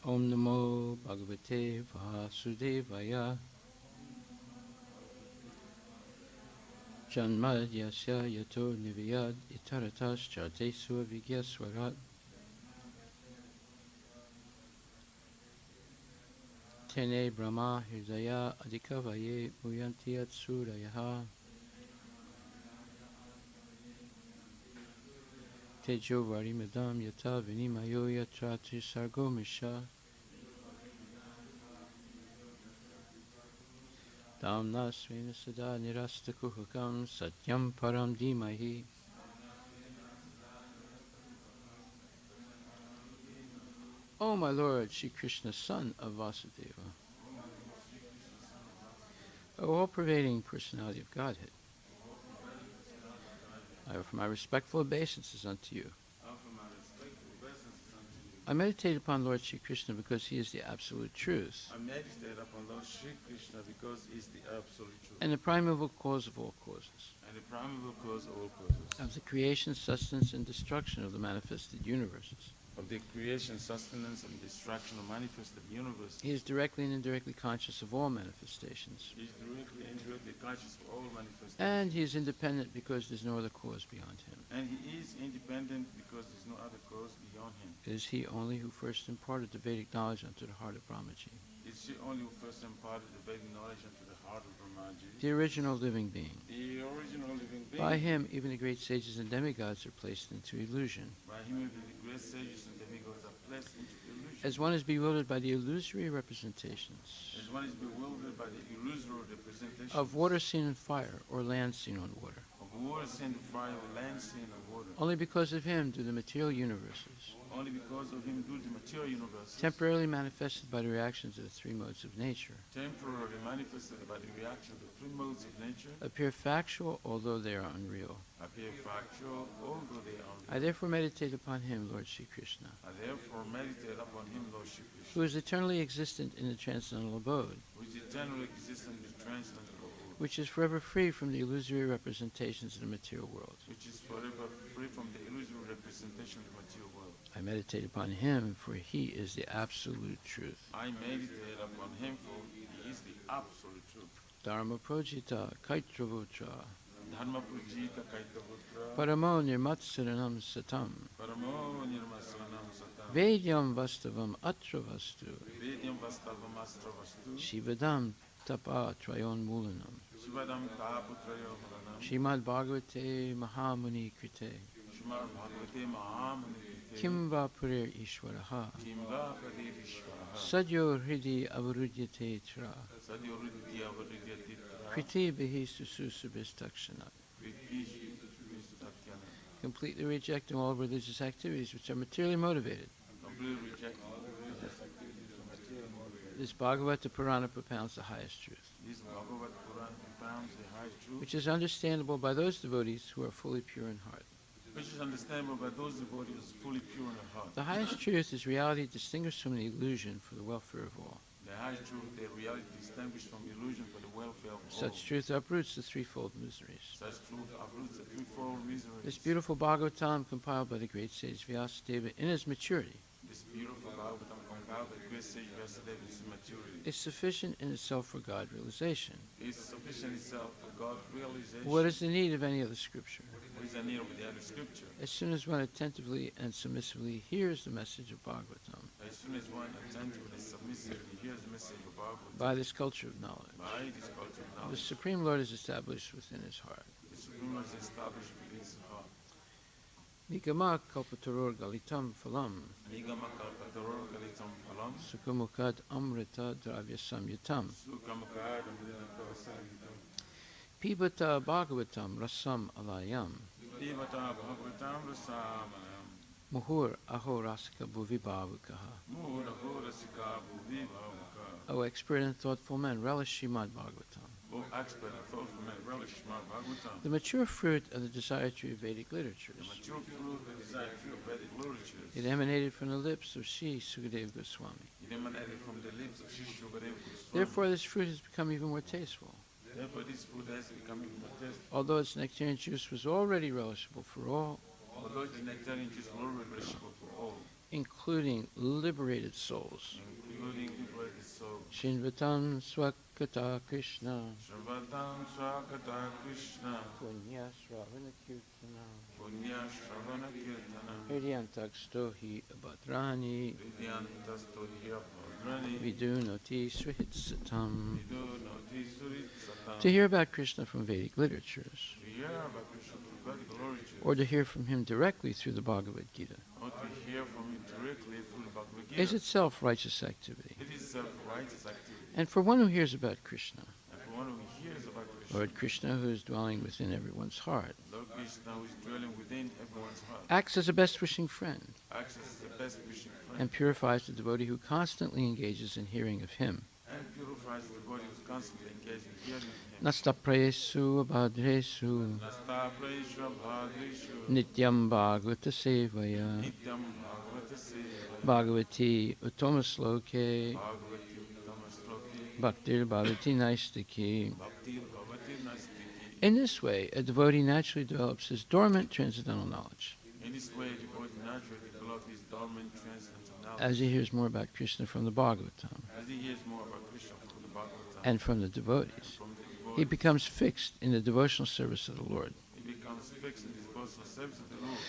Om Namo Bhagavate Vasudevaya. Janmadyasya yato niviyad itaratas chadesu vigyaswarat. Tene Brahma Hridaya Adhikavaye Muyantiyat Surayaha. Tejo Varimadam Yata Vinimayo Yatra Trisargo Misha. Damna Svena Sada Nirastakuhakam Satyam Param Dhimahi. O my Lord, Shri Krishna, son of Vasudeva, O all-pervading personality of Godhead, I offer my respectful obeisances unto you. I meditate upon Lord Shri Krishna because he is the absolute truth. I meditate upon Lord Shri Krishna because he is the absolute truth. And the primeval cause of all causes. And the primeval cause of all causes. Of the creation, sustenance, and destruction of the manifested universes. Of the creation, sustenance, and destruction of manifested universes. He is directly and indirectly conscious of all manifestations. He is directly and indirectly conscious of all manifestations. And he is independent because there is no other cause beyond him. And he is independent because there is no other cause beyond him. It is he only who first imparted the Vedic knowledge unto the heart of Brahmaji. It is he only who first imparted the Vedic knowledge unto the heart of Brahmaji. The original living being. The original living being. By him, even the great sages and demigods are placed into illusion. By him, even the great sages and demigods are placed into illusion. As one is bewildered by the illusory representations As one is bewildered by the illusory representations of water seen in fire or land seen on water. of water seen in fire, land seen in water. Only because of him do the material universes, Only because of him do the material universe temporarily manifested by the reactions of the three modes of nature, temporarily manifested by the reaction of the three modes of nature, appear factual although they are unreal. appear factual, although they are I therefore meditate upon him, Lord Shri Krishna, I therefore meditate upon him, Lord Shri who Krishna, is eternally existent in the transcendental abode, which eternally exists in the transcendental world, which is forever free from the illusory representations of the material world. which is forever free from the illusory representation of the material world. I meditate upon him, for he is the absolute truth. I meditate upon him, for he is the absolute truth. Dharma projita kaitravutra Dharma pujita kaitavutra, paramo nirmatsaranam satam paramo nirmasaranam satam, vedyam vastavam atra vastu vedyam vastavam astra vastu, shivadam tapa trayon mulanam Shivadam taputrayo mulanam, Srimad Bhagavate Mahamuni Krite Srimad Bhagavate Mahamuni Kim va purir ishvaraha Kimva Kadevishwaraha, Sadyo hridi avarudyate tra Sadyorudya Varidya Kriti bihi sususubhistakshana. Completely rejecting all religious activities which are materially motivated. Completely rejecting all religious activities of material motivation. This Bhagavata Purana propounds the highest truth, This Bhagavad Puran propounds the highest truth, which is understandable by those devotees who are fully pure in heart. which is understandable by those devotees fully pure in heart. The highest truth is reality distinguished from the illusion for the welfare of all. The highest truth, the reality distinguished from illusion for the welfare of all. Such truth uproots the threefold miseries. Such truth uproots the threefold miseries. This beautiful Bhagavatam, compiled by the great sage Vyasadeva in its maturity, This beautiful Bhagavatam compiled by the great sage Vyasadeva in its maturity, is sufficient in itself for God realization. is sufficient itself for God realization. What is the need of any other scripture? What is the need of the other scripture? As soon as one attentively and submissively hears the message of Bhagavatam, As soon as one attentively submissively hears the message of Bhagavatam, by this culture of knowledge, by this culture of the knowledge, Supreme Lord is established within his heart. the Supreme Lord is established within his heart. Nigama kalpataror galitam phalam, Nigama kalpataror galitam phalam, sukhamukad amrita dravya samyutam, sukhamukad amrita samyutam, pibata bhagavatam rasam alayam, Devata Bhagavatam Rasamanam, muhur aho rasika bhuvi bhavukaha. Mura Horasika Bhuvi Bhavaka. O expert and thoughtful men, relish Srimad Bhagavatam. O expert and thoughtful men, relish Srimad Bhagavatam. The mature fruit of the desired tree of Vedic literatures. The mature fruit, the desired fruit of Vedic literatures. It emanated from the lips of Sri Sukadeva Goswami. It emanated from the lips of Sri Sukadeva Goswami. Therefore, this fruit has become even more tasteful. Therefore, this food has become even more tasteful. Although its nectarian juice was already relishable for all, Although the nectarian juice was already relishable for all, including liberated souls. including liberated souls. Shinvatam Swakata Krishna, Shravadam Swakata Krishna, Punya Shravana Kirtana, Punya Shravana Kirtana, Hridyantakstohi Abhadrani, Vidyantastohya Bhadrani, Vidunoti Srihitsatam. Vidunoti Suritsatam. To hear about Krishna from Vedic literatures, To hear about Krishna from Vedic literature, or to hear from him directly through the Bhagavad-Gita, or to hear from him directly through the Bhagavad-Gita, is itself righteous activity. it is self-righteous activity. And for one who hears about Krishna, And for one who hears about Krishna, Lord Krishna, who is dwelling within everyone's heart, Lord Krishna, who is dwelling within everyone's heart, acts as a best wishing friend, acts as the best wishing friend, and purifies the devotee who constantly engages in hearing of him. and purifies the body who is constantly engaged in hearing of him. Nastaprayesu abhadresu Nasta Praishra Bhadrishu, nityam bhagavata sevaya Nityam Bhagavata Sevaya, bhagavati uttamasloke Bhagavati Uttamasloke, bhaktir bhavati naistiki. Bhaktir Bhavati Nastiki. In this way, a devotee naturally develops his dormant transcendental knowledge. In this way, the devotee naturally develops his dormant transcendental knowledge. As he hears more about Krishna from the Bhagavatam As he hears more about Krishna from the Bhagavatam and from the devotees, from the he devotees, becomes fixed in the devotional service of the Lord. he becomes fixed in his personal service of the Lord.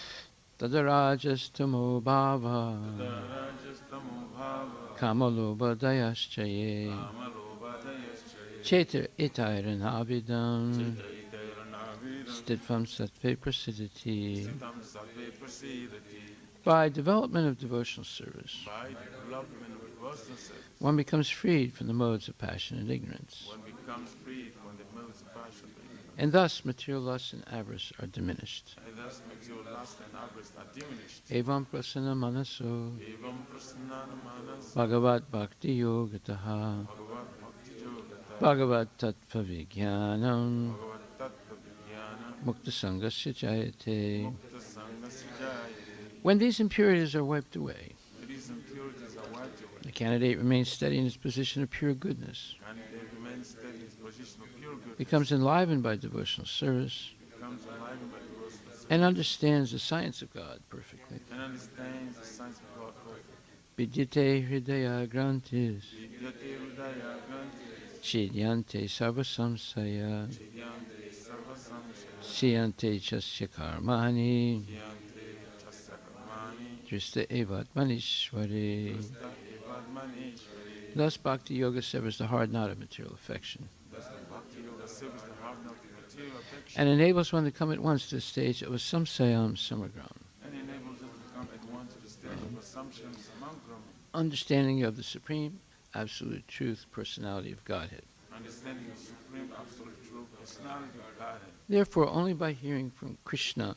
Tadarajastamo bhava Tarajastamo Bhava, kamaloba dayaschaye Amalobhadayaschaye, chetar itairanabhidam Chaitairanavira, stitvam sattve prasidati. Siddham Sattve Prasidati. By development of devotional service, By the development of devotional service, one becomes freed from the modes of passion and ignorance, one becomes freed from the modes of passion, and thus material lust and avarice are diminished. and thus material lust and avarice are diminished. Evam prasana manaso Evam prasannana manas, bhagavat bhakti yogataha Bhagavad Bhakti Yogata, bhagavat tattva vijnanam Bhagavad Tattva Vijnana, mukta sangasya jayate. Mukta Sangasya Jayate. When these impurities are wiped away, These impurities are wiped away, the candidate remains steady in his position of pure goodness, and they remain steady in his position of pure good, becomes enlivened by devotional service, becomes enlivened by devotional service, and understands the science of God perfectly. and understands the science of God perfectly. Vidyate hridaya grantis, Vidyate Hridaya Grantis, chidyante sarvasamsaya, Chidyante Sarva Samshaya, siyante chasya karmani, Chidyante Chasya Karmani, drista evatmanishwari. Krista Evadmaneshwari. Thus, bhakti yoga severs the hard knot of material affection Thus the Bhakti Yoga serves the hard knot of material affection, and enables one to come at once to the stage of a samsayam samagram, and enables us to come at once to the stage of assumption samangram, understanding of the supreme, absolute truth, personality of Godhead. understanding the supreme absolute truth, personality of Godhead. Therefore, only by hearing from Krishna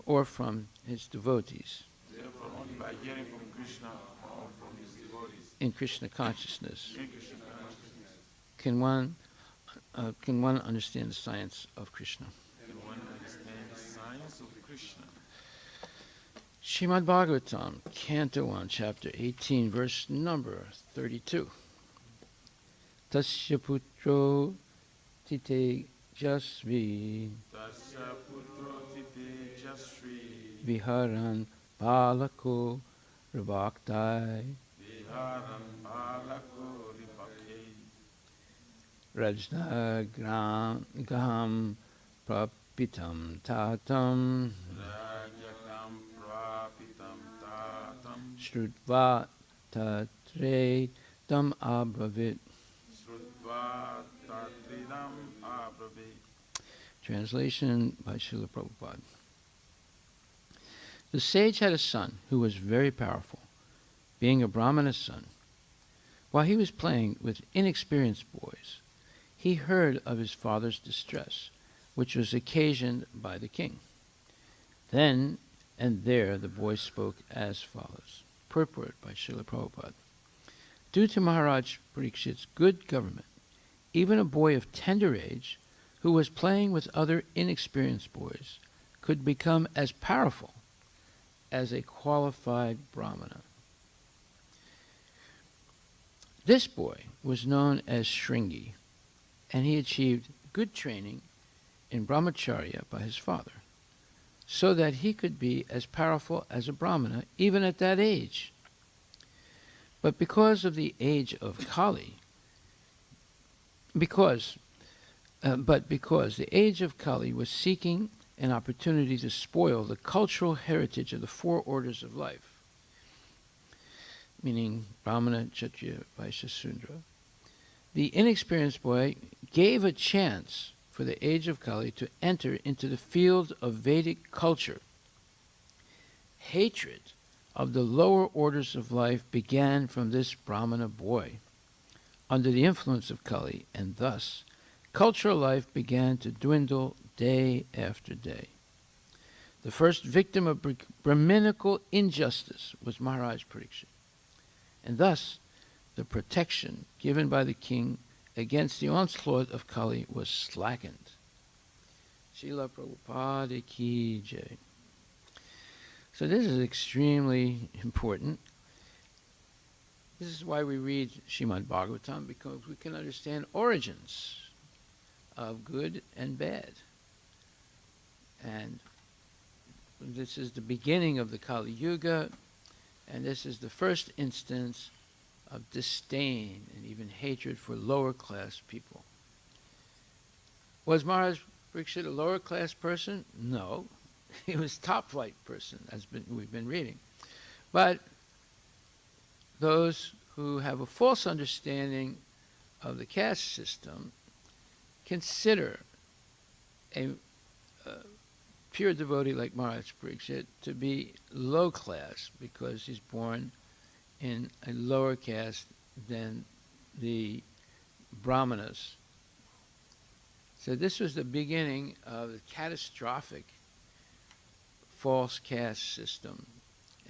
or from his devotees Therefore, only by hearing from Krishna or from his devotees in Krishna consciousness in Krishna consciousness can one understand the science of Krishna. can one understand the science of Krishna. Srimad Bhagvatam, Canto 1, Chapter 18, verse number 32. Tasya putro tite jasvi Tasya putro tite jasri viharan palako rabhaktai viharam balako ripake rajna gam prapitam tatam rajakam prapitam tatam shrutva tatre tam abravit. srutva tatridam abrave. Translation by Sheila Prabhupada. The sage had a son who was very powerful, being a Brahmana's son. While he was playing with inexperienced boys, he heard of his father's distress, which was occasioned by the king. Then and there the boy spoke as follows. Purport by Srila Prabhupada. Due to Maharaj Parikshit's good government, even a boy of tender age who was playing with other inexperienced boys could become as powerful as a qualified Brahmana. This boy was known as Shringi, and he achieved good training in brahmacharya by his father. so that he could be as powerful as a Brahmana, even at that age. But because of the age of Kali, because the age of Kali was seeking an opportunity to spoil the cultural heritage of the four orders of life, meaning Brahmana, Kshatriya, Vaishya, Sudra, the inexperienced boy gave a chance for the age of Kali to enter into the field of Vedic culture. Hatred of the lower orders of life began from this Brahmana boy under the influence of Kali, and thus cultural life began to dwindle day after day. The first victim of Brahminical injustice was Maharaj Parikshit, and thus the protection given by the king against the onslaught of Kali was slackened. Sheila Prabhupada ki jai. So this is extremely important. This is why we read Srimad Bhagvatam, because we can understand origins of good and bad. And this is the beginning of the Kali Yuga, and this is the first instance of disdain and even hatred for lower class people. Was Maharaj Parikshit a lower class person? No. He was top flight person, as we've been reading. But those who have a false understanding of the caste system consider a pure devotee like Maharaj Parikshit to be low class because he's born in a lower caste than the Brahmanas. So this was the beginning of the catastrophic false caste system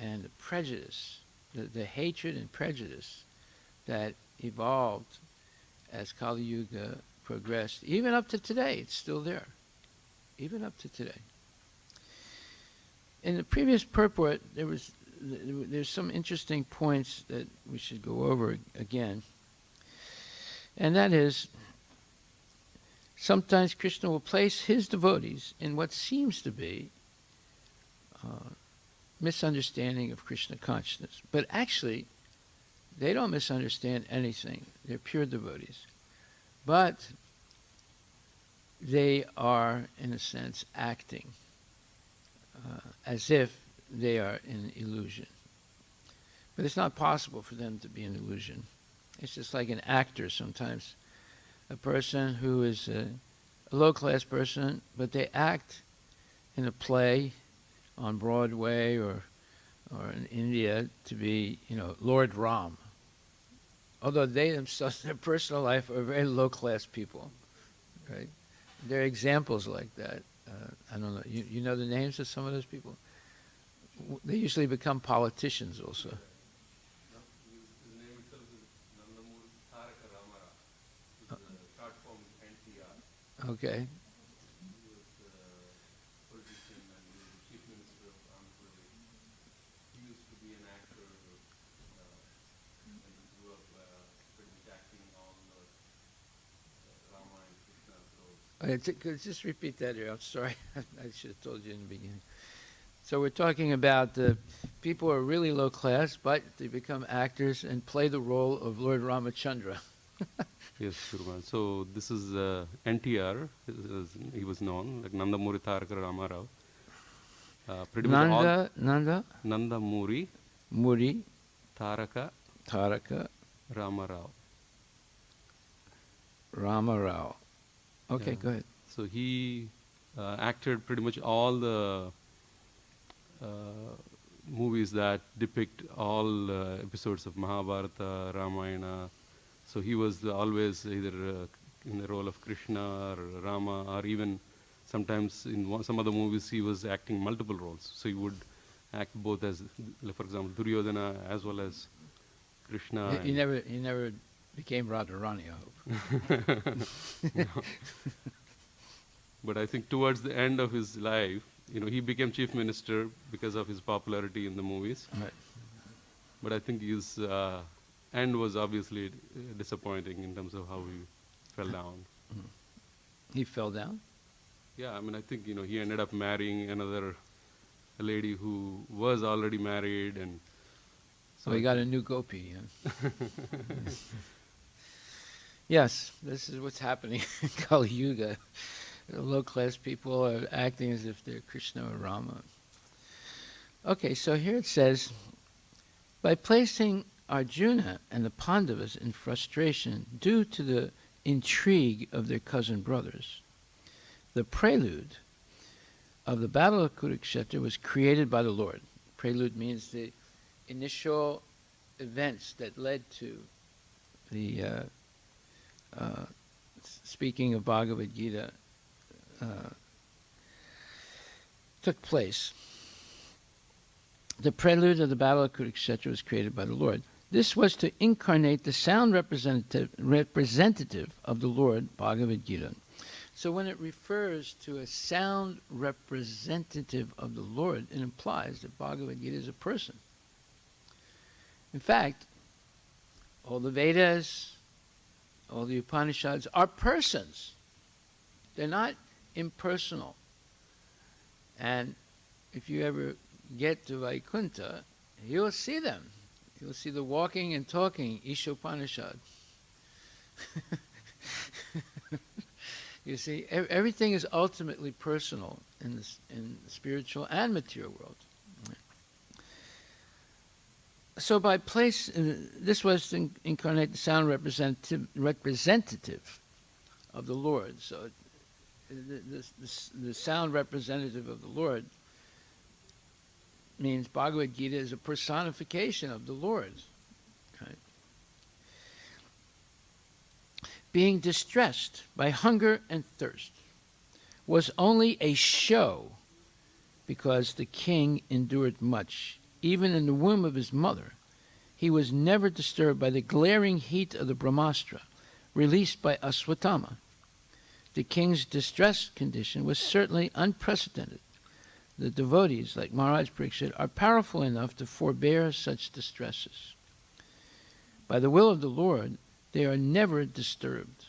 and the prejudice, the hatred and prejudice that evolved as Kali Yuga progressed. Even up to today, it's still there. Even up to today. In the previous purport, there's some interesting points that we should go over again. And that is, sometimes Krishna will place his devotees in what seems to be misunderstanding of Krishna consciousness. But actually, they don't misunderstand anything. They're pure devotees. But they are, in a sense, acting as if they are in illusion. But it's not possible for them to be an illusion. It's just like an actor sometimes. A person who is a low-class person, but they act in a play on Broadway or in India to be, Lord Ram. Although they themselves, in their personal life, are very low-class people, right? There are examples like that. I don't know. You know the names of some of those people? They usually become politicians also. His name itself is Nandamuri Taraka Ramara. He's a short form NTR. Okay. He was a politician and he was the chief minister of Andhra Pradesh. He used to be an actor and grew up pretty much acting all the Rama and Krishna roles. Just repeat that here. I'm sorry. I should have told you in the beginning. So we're talking about people who are really low class, but they become actors and play the role of Lord Ramachandra. Yes, Guruman. So this is NTR. He was known like Nandamuri Taraka Ramarao. Pretty much all Nandamuri Muri Taraka Ramarao. Ramarao. Okay, Yeah. go ahead. So he acted pretty much all the movies that depict all episodes of Mahabharata, Ramayana. So he was always either in the role of Krishna or Rama, or even sometimes in some other movies he was acting multiple roles. So he would act both as, for example, Duryodhana as well as Krishna. He never became Radharani, I hope. No. But I think towards the end of his life, he became chief minister because of his popularity in the movies. Right. But I think his end was obviously disappointing in terms of how he fell down. He fell down? Yeah, I mean, I think, he ended up marrying another lady who was already married, and So he got a new gopi. Yes, this is what's happening in Kali Yuga. Low-class people are acting as if they're Krishna or Rama. Okay, so here it says, by placing Arjuna and the Pandavas in frustration due to the intrigue of their cousin brothers, the prelude of the Battle of Kurukshetra was created by the Lord. Prelude means the initial events that led to the speaking of Bhagavad-Gita took place. The prelude of the Battle of Kurukshetra was created by the Lord. This was to incarnate the sound representative of the Lord, Bhagavad-Gita. So when it refers to a sound representative of the Lord, it implies that Bhagavad-Gita is a person. In fact, all the Vedas, all the Upanishads are persons. They're not impersonal. And if you ever get to Vaikuntha, you'll see them. You'll see the walking and talking Ishopanishad. You see, everything is ultimately personal in the spiritual and material world. So by this was to incarnate the sound representative of the Lord. So the sound representative of the Lord means Bhagavad Gita is a personification of the Lord. Right? Being distressed by hunger and thirst was only a show, because the king endured much. Even in the womb of his mother, he was never disturbed by the glaring heat of the Brahmastra released by Aswatthama. The king's distressed condition was certainly unprecedented. The devotees, like Maharaj Pariksit, are powerful enough to forbear such distresses. By the will of the Lord, they are never disturbed.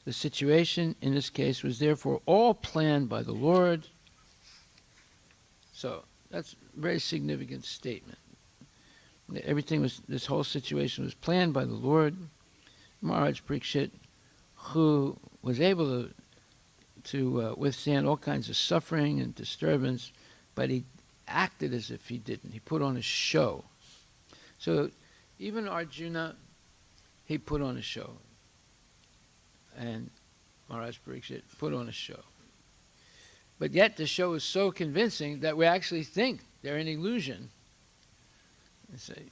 The situation in this case was therefore all planned by the Lord. So that's a very significant statement. This whole situation was planned by the Lord. Maharaj Pariksit, who was able to withstand all kinds of suffering and disturbance, but he acted as if he didn't. He put on a show. So even Arjuna, he put on a show. And Maharaj Pariksit put on a show. But yet the show is so convincing that we actually think they're an illusion.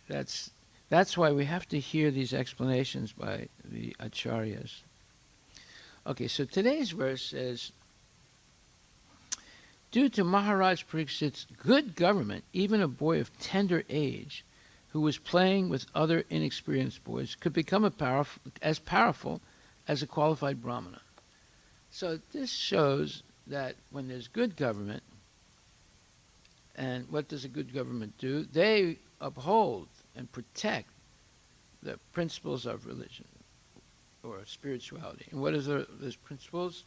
That's why we have to hear these explanations by the acharyas. Okay, so today's verse says, due to Maharaj Pariksit's good government, even a boy of tender age who was playing with other inexperienced boys could become as powerful as a qualified brahmana. So this shows that when there's good government, and what does a good government do? They uphold and protect the principles of religion or spirituality. And what are those principles?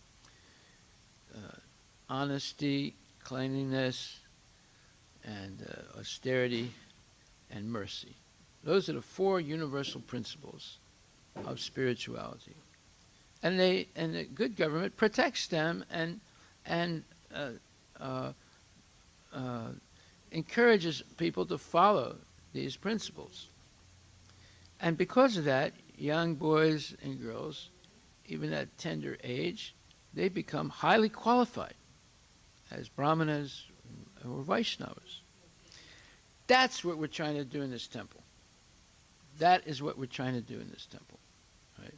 Honesty, cleanliness, and austerity, and mercy. Those are the four universal principles of spirituality. And the good government protects them and encourages people to follow these principles. And because of that, young boys and girls, even at tender age, they become highly qualified as brahmanas or Vaishnavas. That's what we're trying to do in this temple. That is what we're trying to do in this temple. Right?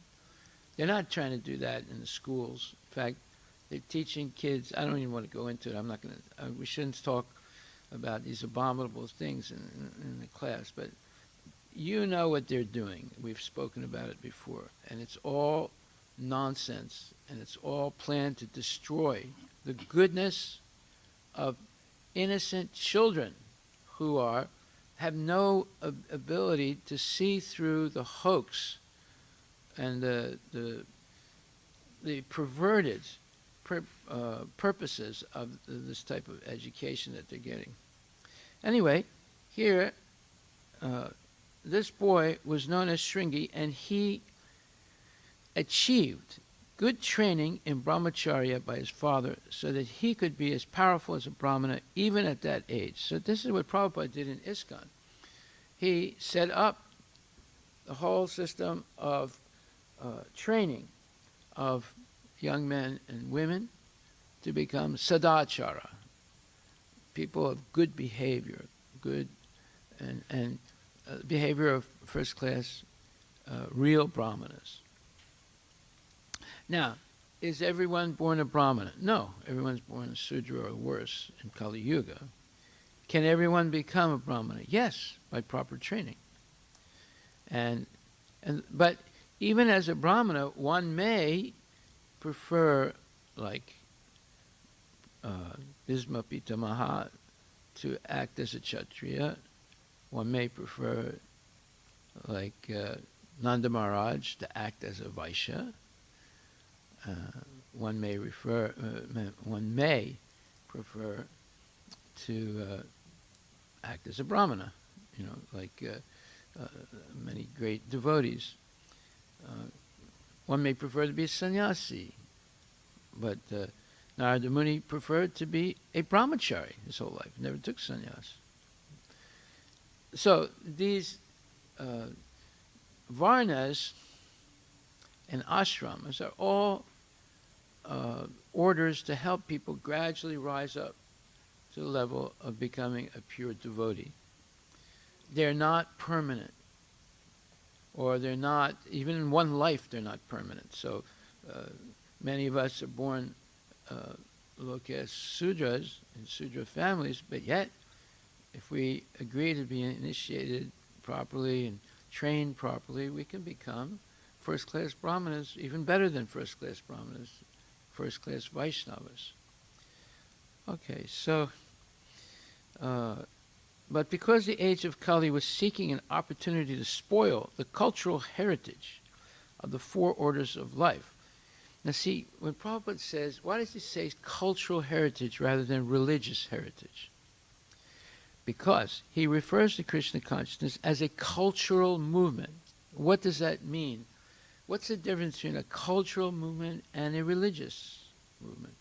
They're not trying to do that in the schools. In fact, they're teaching kids. I don't even want to go into it. I'm not going to. We shouldn't talk about these abominable things in the class. But you know what they're doing. We've spoken about it before, and it's all nonsense, and it's all planned to destroy the goodness of innocent children who have no ability to see through the hoax and the perverted purposes of this type of education that they're getting. Anyway, here, this boy was known as Shringi, and he achieved good training in brahmacharya by his father so that he could be as powerful as a brahmana even at that age. So this is what Prabhupada did in ISKCON. He set up the whole system of training of young men and women to become sadachara, people of good behavior, good and behavior of first class, real brahmanas. Now, is everyone born a brahmana? No, everyone's born a sudra or worse in Kali Yuga. Can everyone become a brahmana? Yes, by proper training. But even as a brahmana, one may prefer, like Bhisma Pitamaha, to act as a kshatriya. One may prefer, like Nanda Maharaj, to act as a Vaishya. One may prefer to act as a brahmana, like many great devotees. One may prefer to be a sannyasi, but Narada Muni preferred to be a brahmachari his whole life, never took sannyas. So these varnas and ashramas are all orders to help people gradually rise up to the level of becoming a pure devotee. They're not permanent, or they're not, even in one life, they're not permanent. So many of us are born, look as Sudras, in Sudra families, but yet, if we agree to be initiated properly and trained properly, we can become first-class Brahmanas, even better than first-class Brahmanas, first-class Vaishnavas. Okay, so, but because the age of Kali was seeking an opportunity to spoil the cultural heritage of the four orders of life. Now see, when Prabhupada says, why does he say cultural heritage rather than religious heritage? Because he refers to Krishna consciousness as a cultural movement. What does that mean? What's the difference between a cultural movement and a religious movement?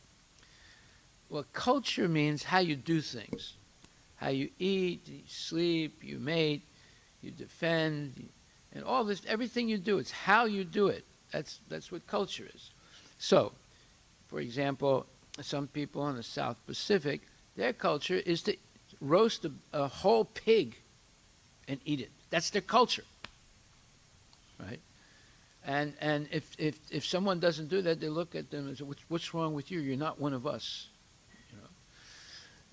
Well, culture means how you do things. How you eat, you sleep, you mate, you defend, and all this, everything you do, it's how you do it. That's what culture is. So, for example, some people in the South Pacific, their culture is to roast a whole pig and eat it. That's their culture, right? And if someone doesn't do that, they look at them and say, "What's wrong with you? You're not one of us."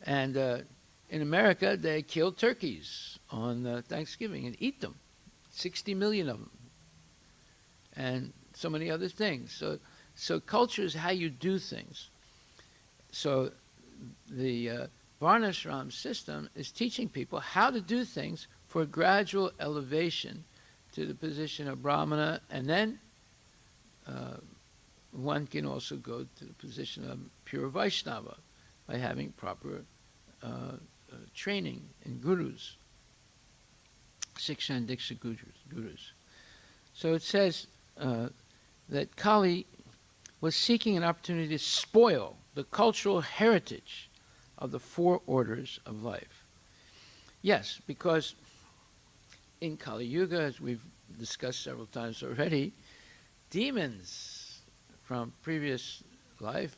And in America, they kill turkeys on Thanksgiving and eat them, 60 million of them, and so many other things. So culture is how you do things. So the Varnashram system is teaching people how to do things for gradual elevation to the position of Brahmana, and then one can also go to the position of pure Vaishnava by having proper training in gurus, Siksha and Diksha gurus. So it says that Kali was seeking an opportunity to spoil the cultural heritage of the four orders of life. Yes, because in Kali Yuga, as we've discussed several times already, demons from previous life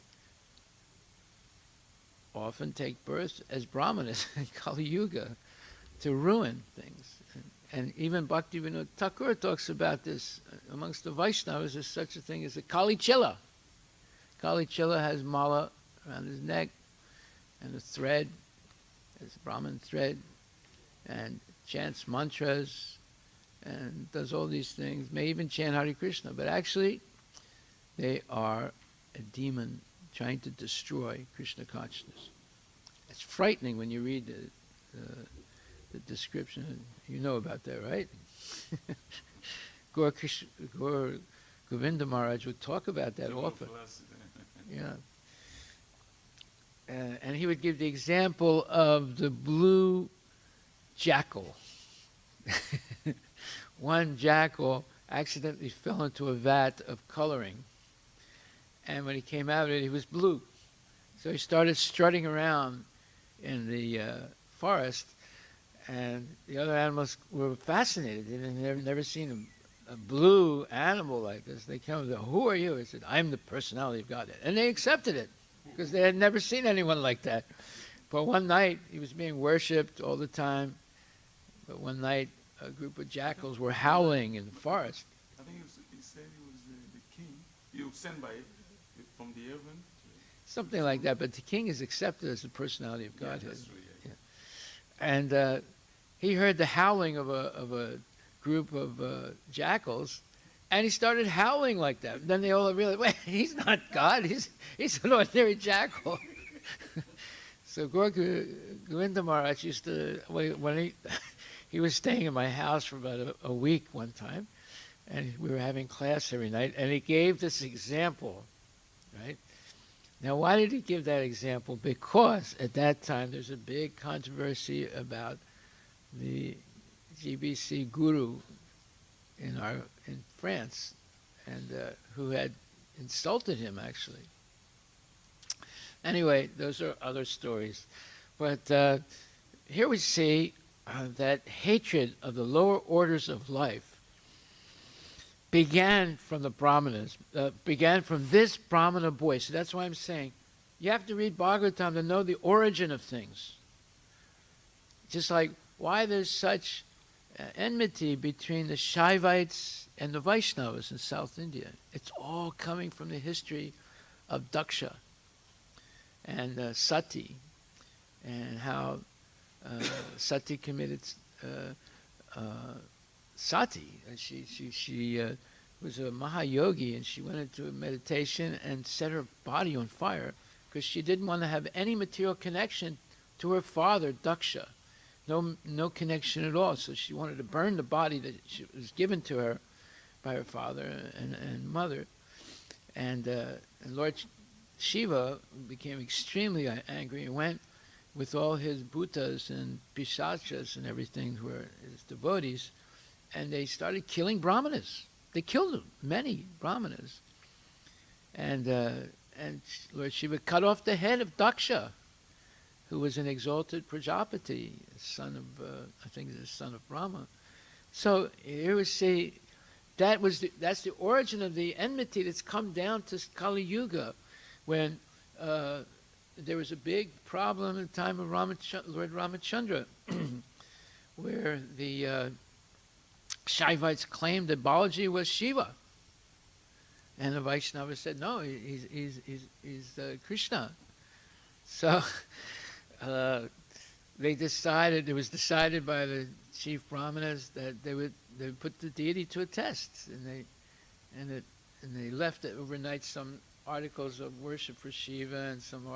often take birth as brahmanas in Kali Yuga to ruin things. And even Bhaktivinoda Thakur talks about this. Amongst the Vaishnavas, there's such a thing as a Kali Chilla. Kali Chilla has mala around his neck and a thread, it's a Brahmin thread, and chants mantras and does all these things, may even chant Hare Krishna, but actually they are a demon trying to destroy Krishna consciousness. It's frightening when you read the description. You know about that, right? Gaur Govinda Maharaj would talk about that often. Yeah. and he would give the example of the blue jackal. One jackal accidentally fell into a vat of coloring, and when he came out of it, he was blue. So he started strutting around in the forest, and the other animals were fascinated. They'd never seen a blue animal like this. They came and said, "Who are you?" He said, "I'm the personality of God." And they accepted it, because they had never seen anyone like that. But one night, he was being worshipped all the time. But one night, a group of jackals were howling in the forest. I think he said he was the king. You sent by from the heaven. Something like that. But the king is accepted as the personality of Yeah, Godhead. that's true, yeah. And he heard the howling of a group of jackals, and he started howling like that. Then they all realized, wait, he's not God. He's an ordinary jackal. So Govinda Maharaj used to, when he was staying in my house for about a week one time, and we were having class every night, and he gave this example, right? Now, why did he give that example? Because at that time there's a big controversy about the GBC guru in France, and who had insulted him, actually. Anyway, those are other stories. But here we see that hatred of the lower orders of life began from the Brahmanas, began from this Brahmana boy. So that's why I'm saying you have to read Bhagavatam to know the origin of things. Just like why there's such enmity between the Shaivites and the Vaishnavas in South India. It's all coming from the history of Daksha and Sati, and how Sati committed sati. She was a Mahayogi, and she went into a meditation and set her body on fire because she didn't want to have any material connection to her father, Daksha. No connection at all. So she wanted to burn the body that was given to her by her father and mother. And Lord Shiva became extremely angry and went with all his bhutas and pishachas and everything who were his devotees, and they started killing brahmanas. They killed many brahmanas. And Lord Shiva cut off the head of Daksha, who was an exalted Prajapati, son of, I think the son of Brahma. So here we see that's the origin of the enmity that's come down to Kali Yuga, when there was a big problem in the time of Lord Ramachandra, where the Shaivites claimed that Balaji was Shiva, and the Vaishnavas said no, he's Krishna. So it was decided by the chief brahmanas that they would put the deity to a test, and they left it overnight some articles of worship for Shiva and some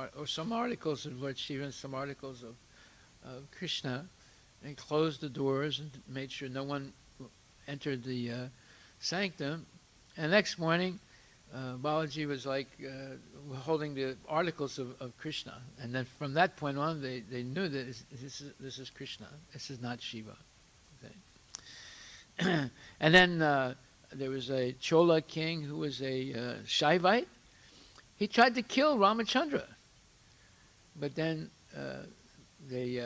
articles of Lord Shiva and some articles of Krishna, and closed the doors and made sure no one entered the sanctum. And next morning, Balaji was holding the articles of Krishna, and then from that point on, they knew that this is Krishna. This is not Shiva. Okay. And then there was a Chola king who was a Shaivite. He tried to kill Ramachandra, but then they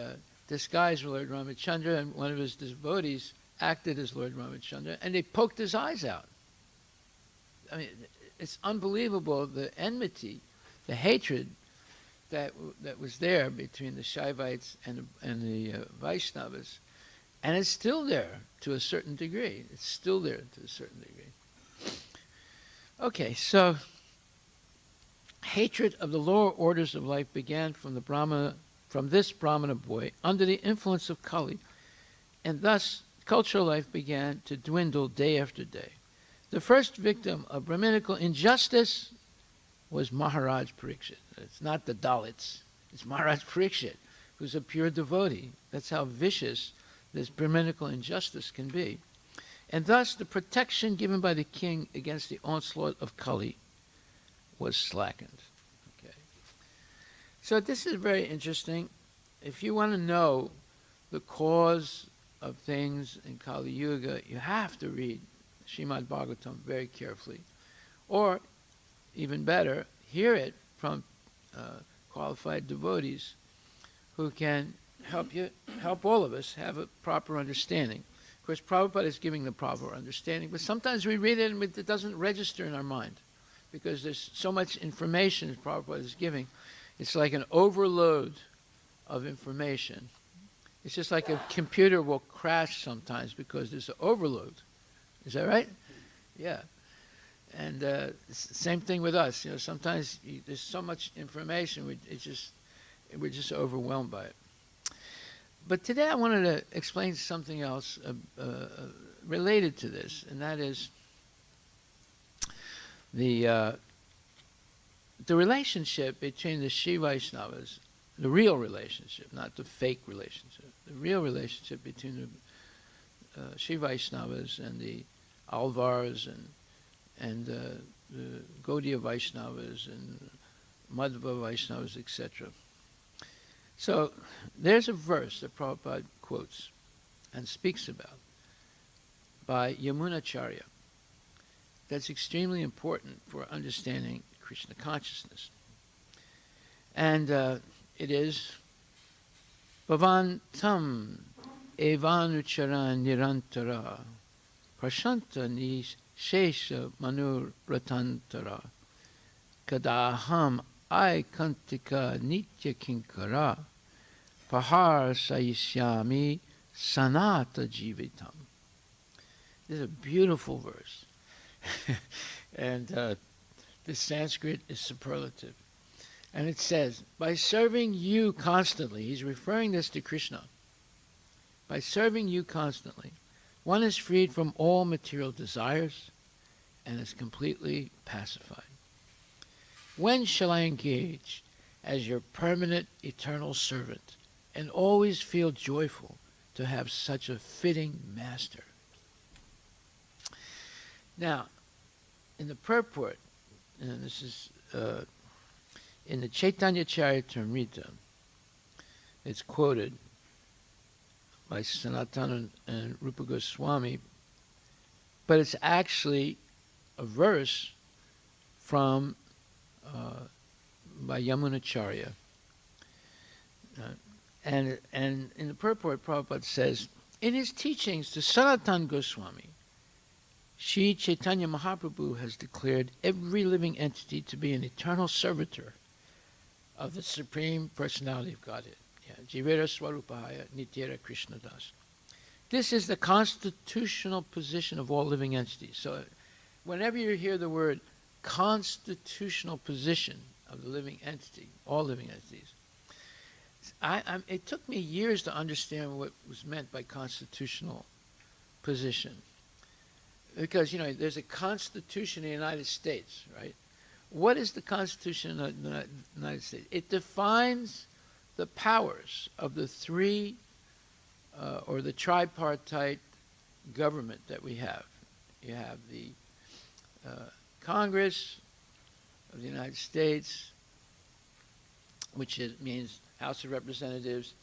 disguised Lord Ramachandra, and one of his devotees acted as Lord Ramachandra, and they poked his eyes out. I mean, it's unbelievable, the enmity, the hatred that was there between the Shaivites and the Vaishnavas, and it's still there to a certain degree. It's still there to a certain degree. Okay, so hatred of the lower orders of life began from this Brahmana boy under the influence of Kali, and thus cultural life began to dwindle day after day. The first victim of Brahminical injustice was Maharaj Parikshit. It's not the Dalits. It's Maharaj Parikshit, who's a pure devotee. That's how vicious this Brahminical injustice can be. And thus the protection given by the king against the onslaught of Kali was slackened. Okay. So this is very interesting. If you want to know the cause of things in Kali Yuga, you have to read Srimad Bhagvatam very carefully. Or, even better, hear it from qualified devotees who can help all of us have a proper understanding. Of course, Prabhupada is giving the proper understanding, but sometimes we read it and it doesn't register in our mind because there's so much information that Prabhupada is giving. It's like an overload of information. It's just like a computer will crash sometimes because there's an overload. Is that right? Yeah. And same thing with us. You know, sometimes there's so much information, we're just overwhelmed by it. But today I wanted to explain something else related to this, and that is the relationship between the Shiva Vaishnavas, the real relationship, not the fake relationship, the real relationship between the Shiva Vaishnavas and the Alvars and the Gaudiya Vaishnavas and Madhva Vaishnavas, etc. So there's a verse that Prabhupada quotes and speaks about by Yamunacharya that's extremely important for understanding Krishna consciousness. And it is Bhavantam evanucharan nirantara prashanta nishesha manur ratantara kadaham aikantika nitya kinkara pahar sayisyami sanata jivitam. This is a beautiful verse. And the Sanskrit is superlative. And it says, by serving you constantly, he's referring this to Krishna, by serving you constantly, one is freed from all material desires and is completely pacified. When shall I engage as your permanent eternal servant and always feel joyful to have such a fitting master? Now, in the purport, and this is in the Chaitanya Charitamrita, it's quoted by Sanatana and Rupa Goswami, but it's actually a verse from by Yamunacharya. And in the purport, Prabhupada says, in his teachings to Sanatana Goswami, Sri Chaitanya Mahaprabhu has declared every living entity to be an eternal servitor of the Supreme Personality of Godhead. Jivera Swarupahaya Nityera Krishna Das. This is the constitutional position of all living entities. So whenever you hear the word constitutional position of the living entity, all living entities, it took me years to understand what was meant by constitutional position. Because, you know, there's a Constitution in the United States, right? What is the Constitution of the United States? It defines the powers of the three, or the tripartite government that we have. You have the Congress of the United States, which means House of Representatives,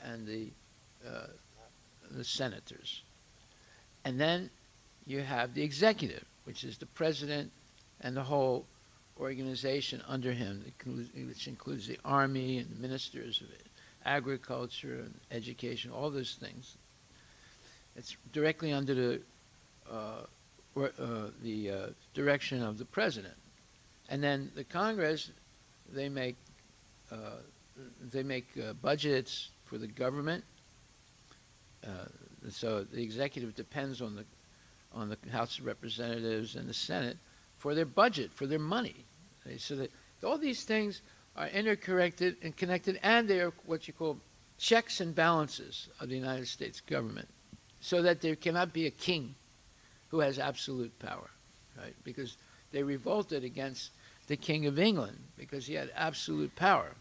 and the senators. And then you have the executive, which is the president and the whole organization under him, which includes the army and the ministers of agriculture and education, all those things. It's directly under the direction of the president. And then the Congress, they make budgets for the government. So the executive depends on the House of Representatives and the Senate for their budget, for their money. So that all these things are interconnected and connected, and they are what you call checks and balances of the United States government, so that there cannot be a king who has absolute power, right? Because they revolted against the King of England because he had absolute power.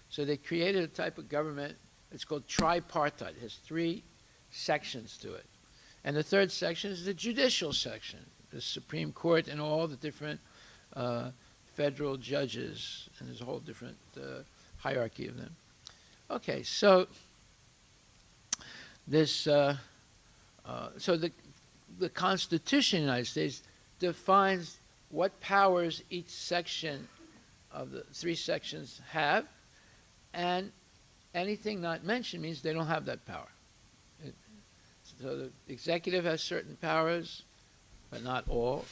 So they created a type of government, it's called tripartite. It has three sections to it. And the third section is the judicial section, the Supreme Court and all the different federal judges, and there's a whole different hierarchy of them. Okay, so this, so the Constitution of the United States defines what powers each section of the 3 sections have, and anything not mentioned means they don't have that power. So the executive has certain powers, but not all.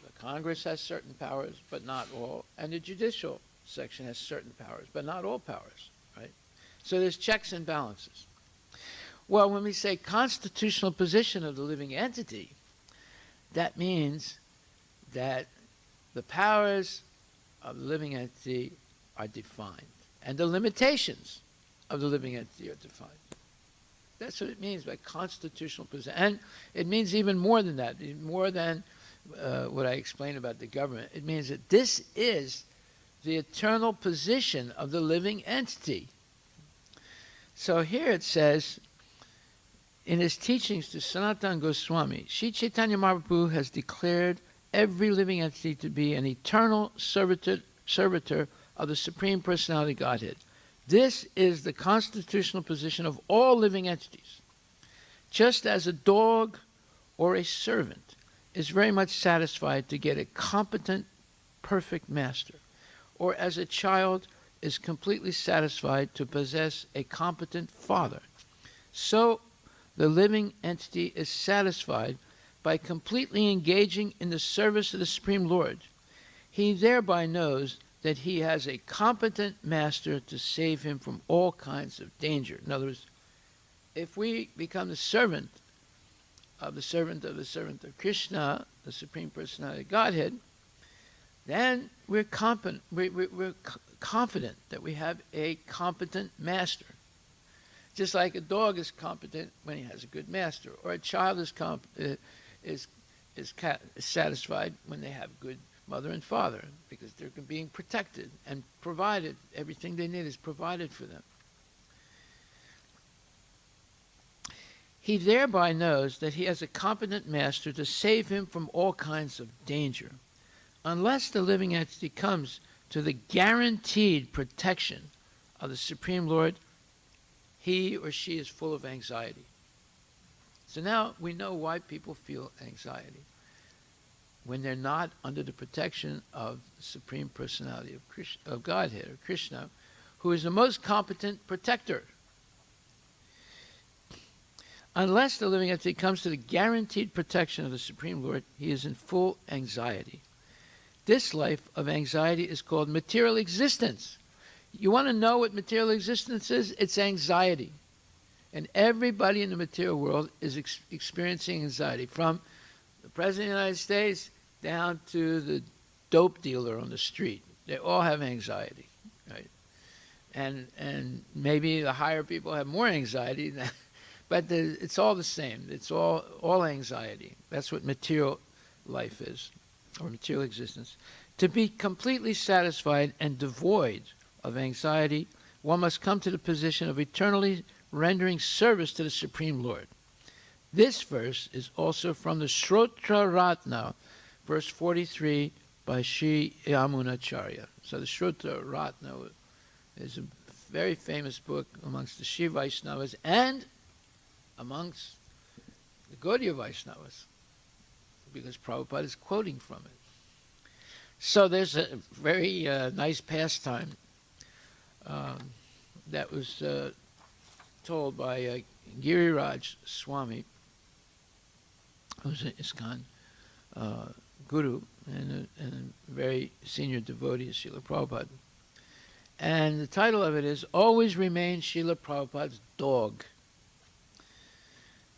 The Congress has certain powers, but not all. And the judicial section has certain powers, but not all powers, right? So there's checks and balances. Well, when we say constitutional position of the living entity, that means that the powers of the living entity are defined, and the limitations of the living entity are defined. That's what it means by constitutional position. And it means even more than that, more than what I explained about the government. It means that this is the eternal position of the living entity. So here it says, in his teachings to Sanatana Goswami, Sri Chaitanya Mahaprabhu has declared every living entity to be an eternal servitor of the Supreme Personality Godhead. This is the constitutional position of all living entities. Just as a dog or a servant is very much satisfied to get a competent, perfect master, or as a child is completely satisfied to possess a competent father, so the living entity is satisfied by completely engaging in the service of the Supreme Lord. He thereby knows that he has a competent master to save him from all kinds of danger. In other words, if we become the servant of the servant of the servant of Krishna, the Supreme Personality of Godhead, then we're confident that we have a competent master. Just like a dog is competent when he has a good master, or a child is satisfied when they have good mother and father, because they're being protected and provided. Everything they need is provided for them. He thereby knows that he has a competent master to save him from all kinds of danger. Unless the living entity comes to the guaranteed protection of the Supreme Lord, he or she is full of anxiety. So now we know why people feel anxiety. When they're not under the protection of the Supreme Personality of Godhead, or Krishna, who is the most competent protector. Unless the living entity comes to the guaranteed protection of the Supreme Lord, he is in full anxiety. This life of anxiety is called material existence. You want to know what material existence is? It's anxiety. And everybody in the material world is experiencing anxiety, from the President of the United States down to the dope dealer on the street. They all have anxiety, right? And maybe the higher people have more anxiety, but it's all the same. It's all anxiety. That's what material life is, or material existence. To be completely satisfied and devoid of anxiety, one must come to the position of eternally rendering service to the Supreme Lord. This verse is also from the Shrotra Ratna, verse 43, by Sri Yamunacharya. So the Shrotra Ratna is a very famous book amongst the Shiva Vaishnavas and amongst the Gaudiya Vaishnavas, because Prabhupada is quoting from it. So there's a very nice pastime that was told by Giriraj Swami, who's an ISKCON guru and a very senior devotee of Srila Prabhupada. And the title of it is, Always Remain Srila Prabhupada's Dog.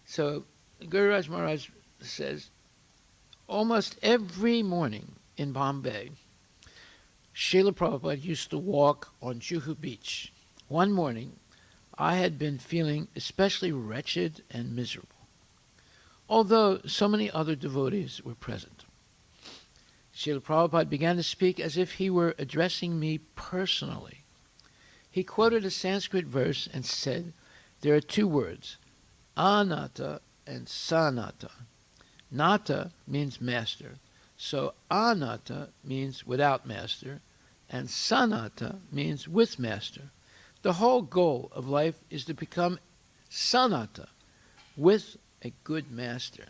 So Giriraj Maharaj says, almost every morning in Bombay, Srila Prabhupada used to walk on Juhu Beach. One morning, I had been feeling especially wretched and miserable, although so many other devotees were present. Srila Prabhupada began to speak as if he were addressing me personally. He quoted a Sanskrit verse and said, there are 2 words, anatta and sanatta. Nata means master, so anatta means without master, And sanata means with master. The whole goal of life is to become sanata, with a good master.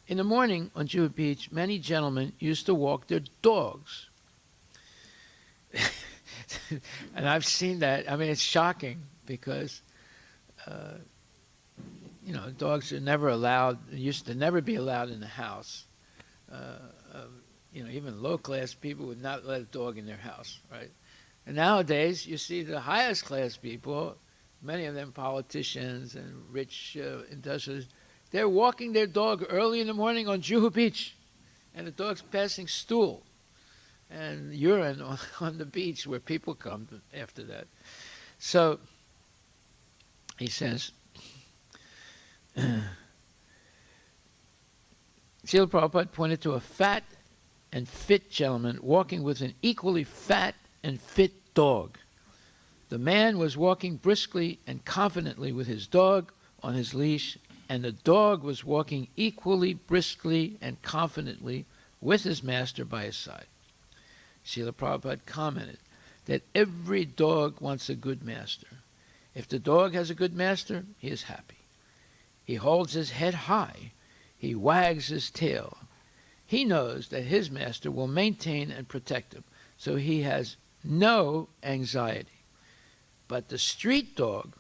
In the morning on Juhu Beach, many gentlemen used to walk their dogs. And I've seen that. I mean, it's shocking because, dogs are never allowed, used to never be allowed in the house. Even low-class people would not let a dog in their house, right? And nowadays, you see the highest class people, many of them politicians and rich industrialists, they're walking their dog early in the morning on Juhu Beach, and the dog's passing stool and urine on the beach where people come after that. So, he says, Srila Prabhupada pointed to a fat and fit gentleman walking with an equally fat and fit dog. The man was walking briskly and confidently with his dog on his leash, and the dog was walking equally briskly and confidently with his master by his side. Srila Prabhupada commented that every dog wants a good master. If the dog has a good master, he is happy. He holds his head high. He wags his tail. He knows that his master will maintain and protect him, so he has no anxiety. But the street dog,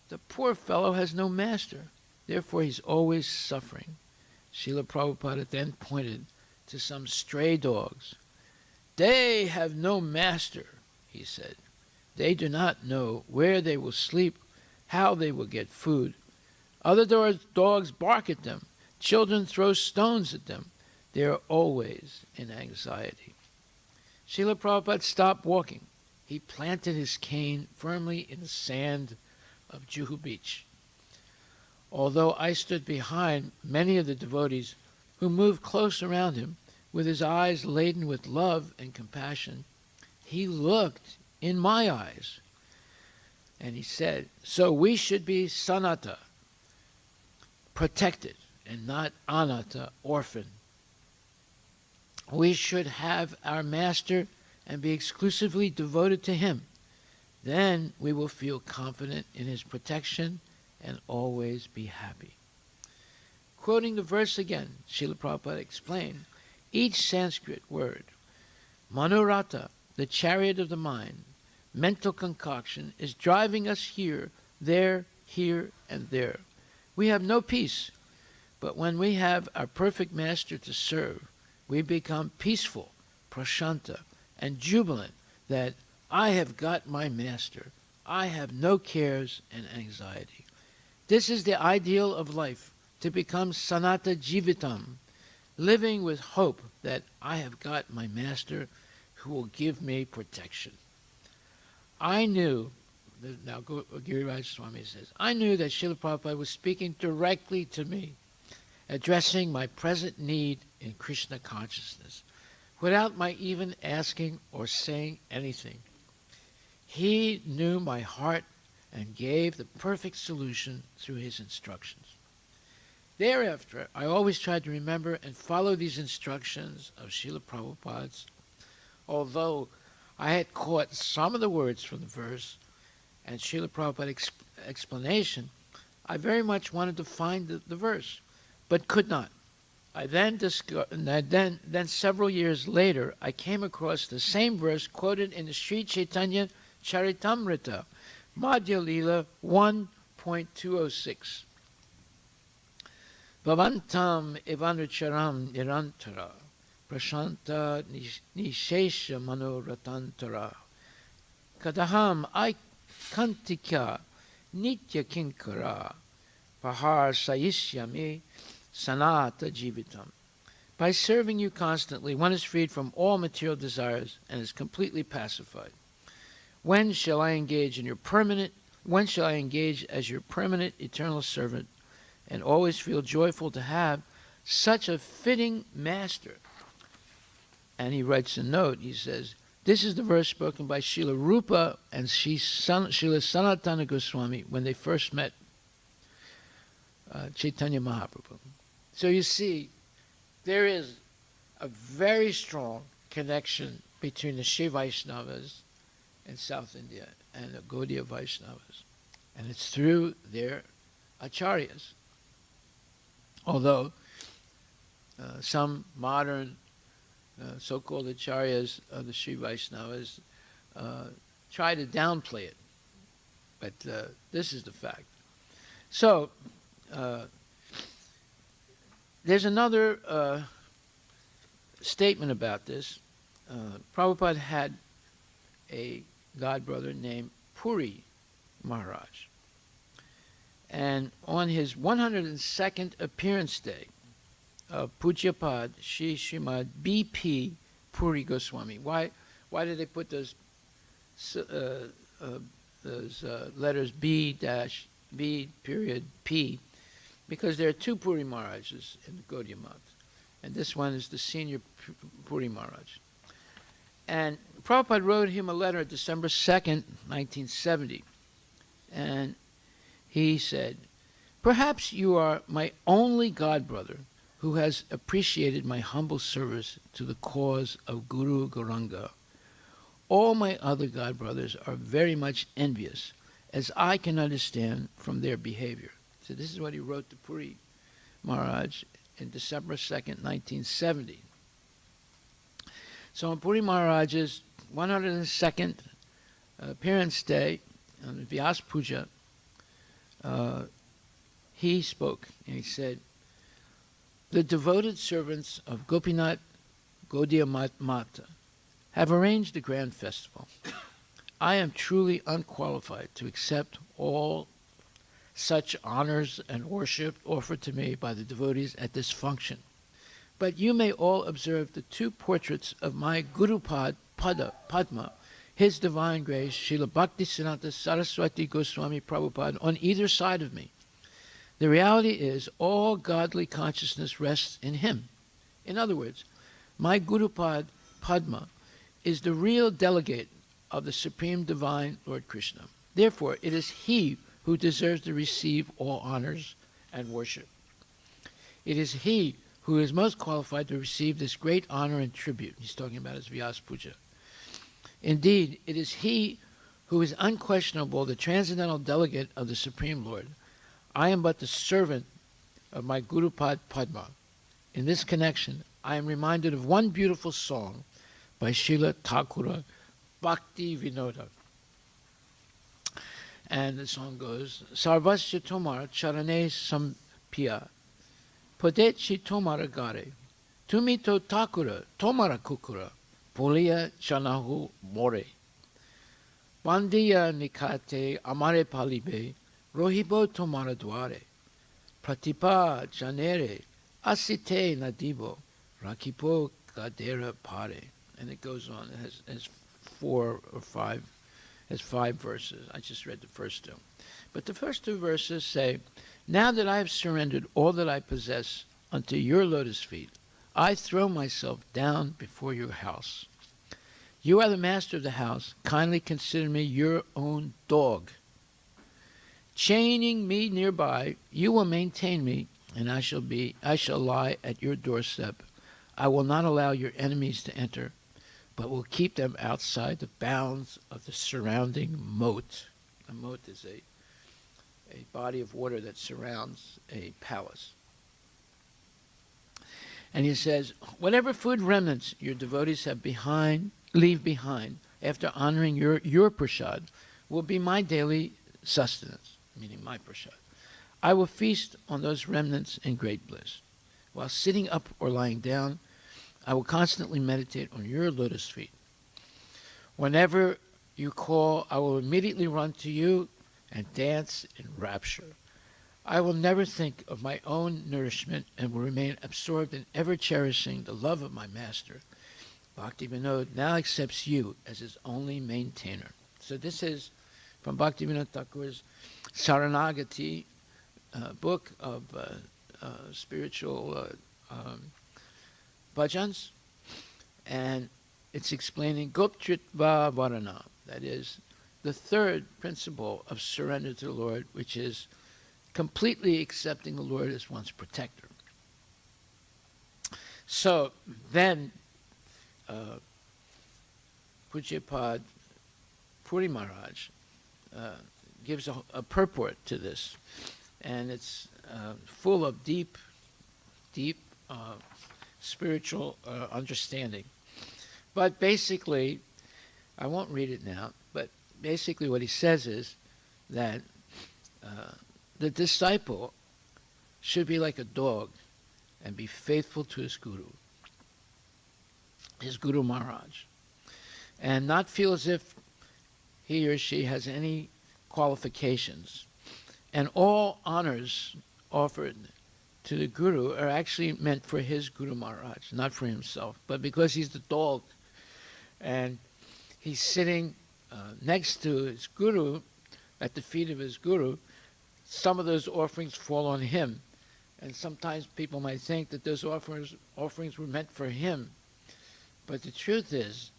the poor fellow has no master. Therefore, he's always suffering. Srila Prabhupada then pointed to some stray dogs. They have no master, he said. They do not know where they will sleep, how they will get food. Other dogs bark at them. Children throw stones at them. They are always in anxiety. Srila Prabhupada stopped walking. He planted his cane firmly in the sand of Juhu Beach. Although I stood behind many of the devotees who moved close around him, with his eyes laden with love and compassion, he looked in my eyes. And he said, so we should be sanata, protected, and not anata, orphan. We should have our master and be exclusively devoted to him. Then we will feel confident in his protection and always be happy. Quoting the verse again, Srila Prabhupada explained, each Sanskrit word, Manorata, the chariot of the mind, mental concoction, is driving us here, there, and there. We have no peace, but when we have our perfect master to serve, we become peaceful, prashanta, and jubilant that I have got my master. I have no cares and anxiety. This is the ideal of life, to become sanata jivitam, living with hope that I have got my master who will give me protection. I knew, now Giriraj Swami says, I knew that Srila Prabhupada was speaking directly to me, addressing my present need in Krishna consciousness, without my even asking or saying anything. He knew my heart and gave the perfect solution through his instructions. Thereafter, I always tried to remember and follow these instructions of Srila Prabhupada's. Although I had caught some of the words from the verse and Srila Prabhupada's explanation, I very much wanted to find the verse, but could not. Then several years later, I came across the same verse quoted in the Sri Chaitanya Charitamrita, Madhya Lila 1.206. Bhavantam evanucharam nirantara, prashanta nishesha manoratantara, kadaham aikantika nitya kinkara, pahar sayishyami sanata jivitam. By serving you constantly, one is freed from all material desires and is completely pacified. When shall I engage as your permanent eternal servant and always feel joyful to have such a fitting master? And he writes a note, he says, this is the verse spoken by Srila Rupa and Srila Sanatana Goswami when they first met Chaitanya Mahaprabhu. So you see, there is a very strong connection between the Shiva Vaishnavas in South India and the Gaudiya Vaishnavas. And it's through their acharyas. Although some modern so-called acharyas of the Shiva Vaishnavas try to downplay it. But this is the fact. So, there's another statement about this. Prabhupada had a godbrother named Puri Maharaj. And on his 102nd appearance day of Pujyapad Shri Srimad B.P. Puri Goswami. Why did they put those letters B dash B period P? Because there are two Puri Maharajas in the Gaudiya Math. And this one is the senior Puri Maharaj. And Prabhupada wrote him a letter December 2nd, 1970. And he said, "Perhaps you are my only godbrother who has appreciated my humble service to the cause of Guru Gauranga. All my other godbrothers are very much envious, as I can understand from their behavior." So this is what he wrote to Puri Maharaj in December 2nd, 1970. So on Puri Maharaj's 102nd appearance day on Vyas Puja, he spoke and he said, "The devoted servants of Gopinath Gaudiya Mata have arranged a grand festival. I am truly unqualified to accept all such honors and worship offered to me by the devotees at this function. But you may all observe the two portraits of my Guru Padma, His Divine Grace, Sheila Bhaktisiddhanta Saraswati Goswami Prabhupada, on either side of me. The reality is all godly consciousness rests in him. In other words, my Guru Padma is the real delegate of the Supreme Divine Lord Krishna. Therefore, it is he who deserves to receive all honors and worship. It is he who is most qualified to receive this great honor and tribute." He's talking about his Vyas Puja. "Indeed, it is he who is unquestionable the transcendental delegate of the Supreme Lord. I am but the servant of my Guru Padma. In this connection, I am reminded of one beautiful song by Sheila Thakura Bhakti Vinoda. And the song goes, "Sarvasya Tomar Charane Sampiya, Podechi Tomara Gare, Tumito Thakura Tomara Kukura, Poliya Chanahu More. Bandiya Nikate Amare Palibe, Rohibo Tomara Dware, Pratipa Janere, Asite Nadibo, Rakipo Gadera Pare." And it goes on. It has five verses. I just read the first two. But the first two verses say, "Now that I have surrendered all that I possess unto your lotus feet, I throw myself down before your house. You are the master of the house. Kindly consider me your own dog. Chaining me nearby, you will maintain me, and I shall lie at your doorstep. I will not allow your enemies to enter, but will keep them outside the bounds of the surrounding moat." A moat is a body of water that surrounds a palace. And he says, "Whatever food remnants your devotees leave behind after honoring your prasad will be my daily sustenance," meaning my prasad. "I will feast on those remnants in great bliss. While sitting up or lying down, I will constantly meditate on your lotus feet. Whenever you call, I will immediately run to you and dance in rapture. I will never think of my own nourishment and will remain absorbed in ever cherishing the love of my master. Bhakti Vinod now accepts you as his only maintainer." So this is from Bhakti Vinod Thakur's Saranagati book of spiritual bhajans, and it's explaining Goptritva Varana, that is the third principle of surrender to the Lord, which is completely accepting the Lord as one's protector. So then Pujyapad Puri Maharaj gives a purport to this, and it's full of deep spiritual understanding. But basically, I won't read it now, but basically what he says is that the disciple should be like a dog and be faithful to his Guru Maharaj, and not feel as if he or she has any qualifications. And all honors offered to the Guru are actually meant for his Guru Maharaj, not for himself. But because he's the dog and he's sitting next to his Guru, at the feet of his Guru, some of those offerings fall on him. And sometimes people might think that those offerings were meant for him. But the truth is,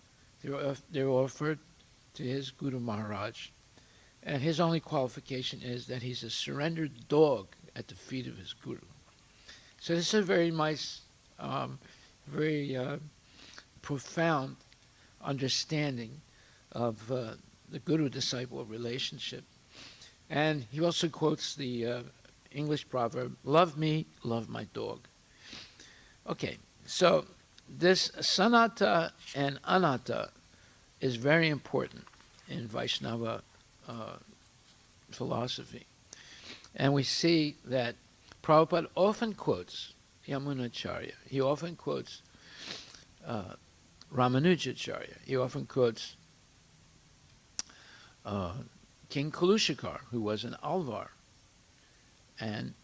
they're offered to his Guru Maharaj. And his only qualification is that he's a surrendered dog at the feet of his Guru. So this is a very nice, very profound understanding of the Guru-disciple relationship. And he also quotes the English proverb, "Love me, love my dog." Okay, so this Sanata and Anatta is very important in Vaishnava philosophy. And we see that Prabhupada often quotes Yamunacharya. He often quotes Ramanujacharya. He often quotes King Kalushakar, who was an Alvar. And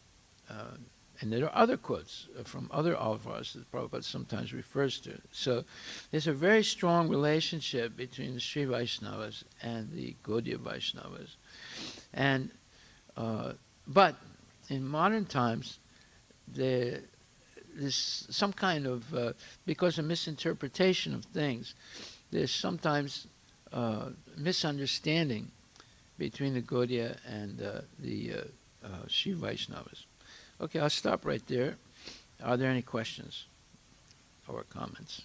there are other quotes from other Alvars that Prabhupada sometimes refers to. So there's a very strong relationship between the Sri Vaishnavas and the Gaudiya Vaishnavas. And but in modern times, there's some kind of, because of misinterpretation of things, there's sometimes misunderstanding between the Gaudiya and the Sri Vaishnavas. Okay, I'll stop right there. Are there any questions or comments?